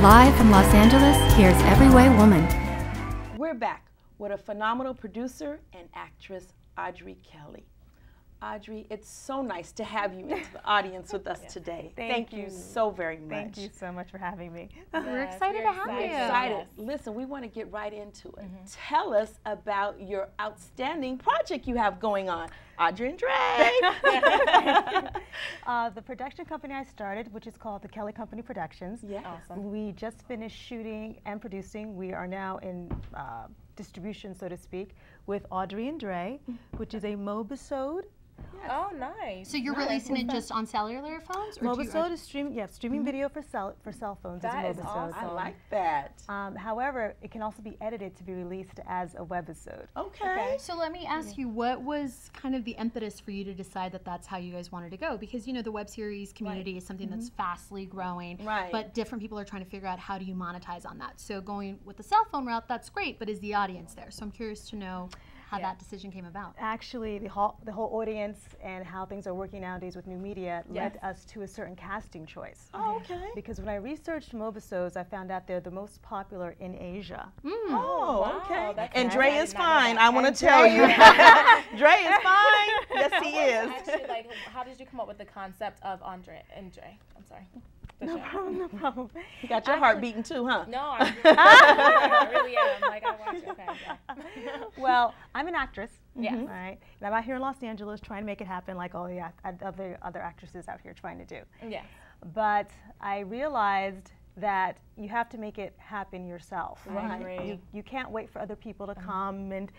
Live from Los Angeles, here's Everyway Woman. We're back with a phenomenal producer and actress, Audrey Kelley. Audrey, it's so nice to have you into the audience with us today. Thank you so very much. Thank you so much for having me. Yes, we're excited to have you. Excited. Yes. Listen, we want to get right into it. Tell us about your outstanding project you have going on, Audrey and Dre. The production company I started, which is called the Kelley Company Productions. Yeah. Awesome. We just finished shooting and producing. We are now in distribution, so to speak, with Audrey and Dre, which is a mobisode. Oh, nice. So you're releasing it just on cellular phones? Or Mobisode is streaming video for cell phones. That is is mobisode. awesome. I like that. However, it can also be edited to be released as a webisode. Okay. So let me ask you, what was kind of the impetus for you to decide that that's how you guys wanted to go? Because, you know, the web series community is something that's fastly growing, Right. but different people are trying to figure out how do you monetize on that. So going with the cell phone route, that's great, but is the audience there? So I'm curious to know how that decision came about. Actually, the whole audience and how things are working nowadays with new media led us to a certain casting choice. Oh, okay. Because when I researched mobisodes, I found out they're the most popular in Asia. Oh, Wow, okay. that's And nice. Dre I is did not know fine. that. I want And to tell Dre you. is Dre is fine. Yes, he is. Actually, like, how did you come up with the concept of Andre and Dre? I'm sorry. The No show. problem, no problem. You got your heart beating too, huh? No, I really am. Like, I watch it. Okay, yeah. Well, I'm an actress. Yes. All right. And I'm out here in Los Angeles trying to make it happen like all the other actresses out here trying to do. Yes. But I realized that you have to make it happen yourself. I agree. You can't wait for other people to come and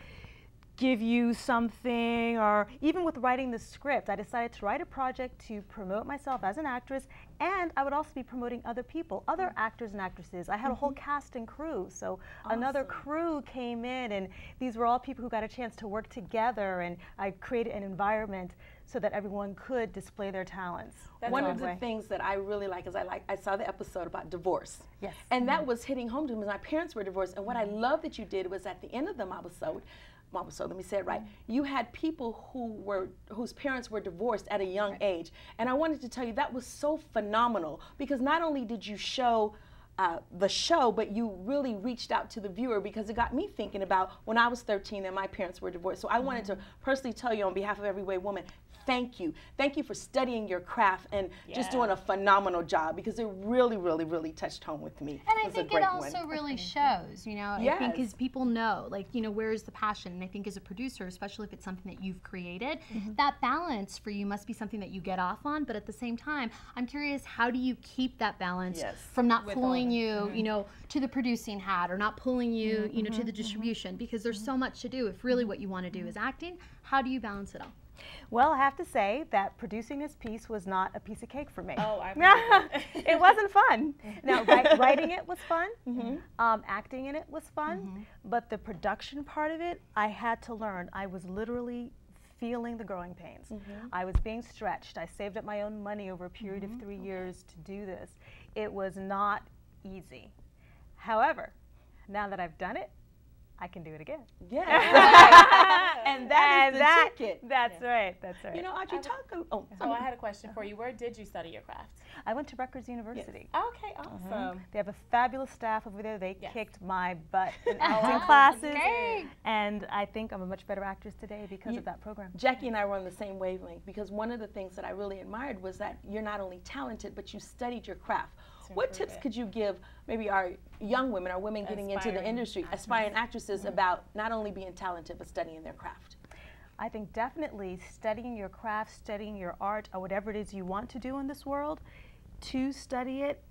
give you something, or even with writing the script, I decided to write a project to promote myself as an actress, and I would also be promoting other people, other actors and actresses. I had a whole cast and crew, so another crew came in, and these were all people who got a chance to work together, and I created an environment so that everyone could display their talents. One of the things that I really like is I saw the episode about divorce. Yes. And that was hitting home to me. My parents were divorced, and what I love that you did was at the end of the mobisode, let me say it right. You had people whose parents were divorced at a young age, and I wanted to tell you that was so phenomenal because not only did you show the show, but you really reached out to the viewer because it got me thinking about when I was 13 and my parents were divorced. So I wanted to personally tell you on behalf of Everyway Woman, thank you. Thank you for studying your craft and just doing a phenomenal job because it really, really, really touched home with me. And I think it also really shows, you know, I think Yes. as people know, like, you know, where is the passion? And I think as a producer, especially if it's something that you've created, that balance for you must be something that you get off on. But at the same time, I'm curious, how do you keep that balance from not pulling you, you know, to the producing hat or not pulling you, you know, to the distribution? Because there's so much to do. If really what you want to do is acting, how do you balance it all? Well, I have to say that producing this piece was not a piece of cake for me. Oh, I believe it. It wasn't fun. Now, writing it was fun. Acting in it was fun. But the production part of it, I had to learn. I was literally feeling the growing pains. I was being stretched. I saved up my own money over a period of 3 years to do this. It was not easy. However, now that I've done it, I can do it again. Yes. And that is the ticket. That's right. That's right. You know, Audrey, So I had a question for you. Where did you study your craft? I went to Rutgers University. Okay, awesome. They have a fabulous staff over there. They kicked my butt in acting classes. Great. And I think I'm a much better actress today because of that program. Jackie and I were on the same wavelength because one of the things that I really admired was that you're not only talented, but you studied your craft. What tips could you give maybe our young women, our women getting into the industry, aspiring actresses about not only being talented, but studying their craft? I think definitely studying your craft, studying your art, or whatever it is you want to do in this world, to study it,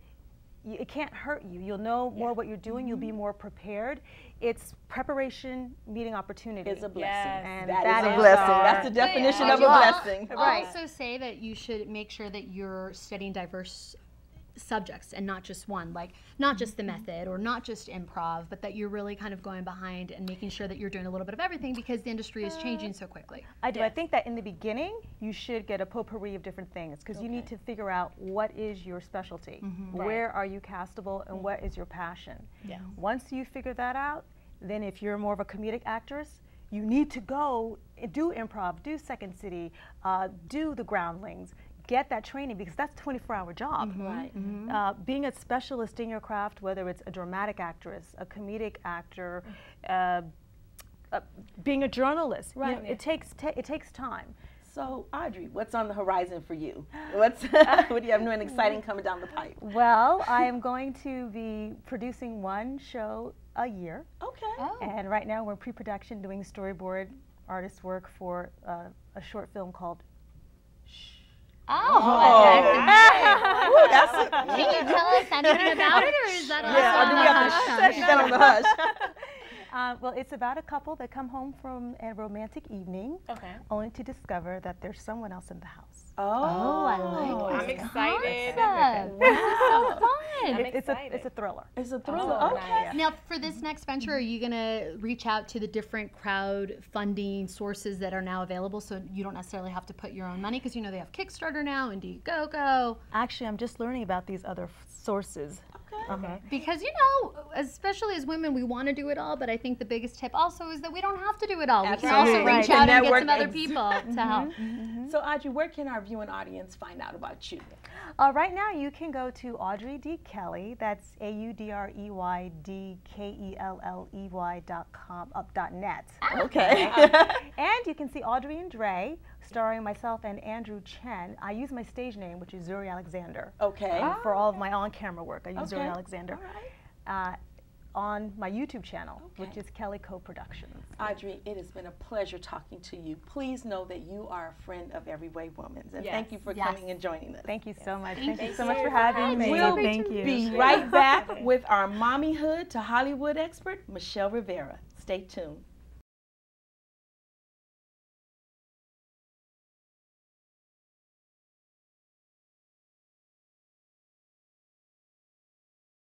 it can't hurt you. You'll know more what you're doing. You'll be more prepared. It's preparation meeting opportunity. It's a blessing. Yes. And that is a is blessing. our- That's the definition of a I'll blessing. also say that you should make sure that you're studying diverse subjects and not just one, like not just the method or not just improv, but that you're really kind of going behind and making sure that you're doing a little bit of everything because the industry is changing so quickly. I do. I think that in the beginning, you should get a potpourri of different things because you need to figure out what is your specialty, where are you castable, and what is your passion. Once you figure that out, then if you're more of a comedic actress, you need to go do improv, do Second City, do the Groundlings, get that training because that's a 24-hour job. Right. Being a specialist in your craft, whether it's a dramatic actress, a comedic actor, being a journalist, Right. you know, it takes time. So, Audrey, what's on the horizon for you? What do you have new and exciting coming down the pipe? Well, I am going to be producing one show a year. Okay. Oh. And right now we're in pre-production doing storyboard artist work for a short film called Ooh, that's a, Can you tell us anything about it, or is that do we have to shut that on the hush? well, it's about a couple that come home from a romantic evening, Okay. only to discover that there's someone else in the house. Oh, I like I'm this excited. concept. Wow. This is so fun. I'm It's excited. a thriller. It's a thriller. Oh, Okay. nice. Now, for this next venture, are you going to reach out to the different crowdfunding sources that are now available so you don't necessarily have to put your own money? Because you know they have Kickstarter now, Indiegogo. Actually, I'm just learning about these other sources. Okay. Because, you know, especially as women, we want to do it all, but I think the biggest tip also is that we don't have to do it all. We can also Absolutely. reach Right. out and get Network some other ex- people to help. So, Audrey, where can our viewing audience find out about you? Right now, you can go to Audrey D. Kelley. That's AudreyDKelley.com .net. Okay. And you can see Audrey and Dre, starring myself and Andrew Chen. I use my stage name, which is Zuri Alexander. Okay. For all of my on-camera work, I use Okay. Zuri Alexander. All right. On my YouTube channel, Okay. which is Kelley Co-Productions. Audrey, it has been a pleasure talking to you. Please know that you are a friend of Everyday Woman's, and thank you for Yes. coming and joining us. Thank you so much. Thank Thank you you so much so for having much. me. We'll Thank you. be right back with our mommyhood to Hollywood expert, Michelle Rivera. Stay tuned.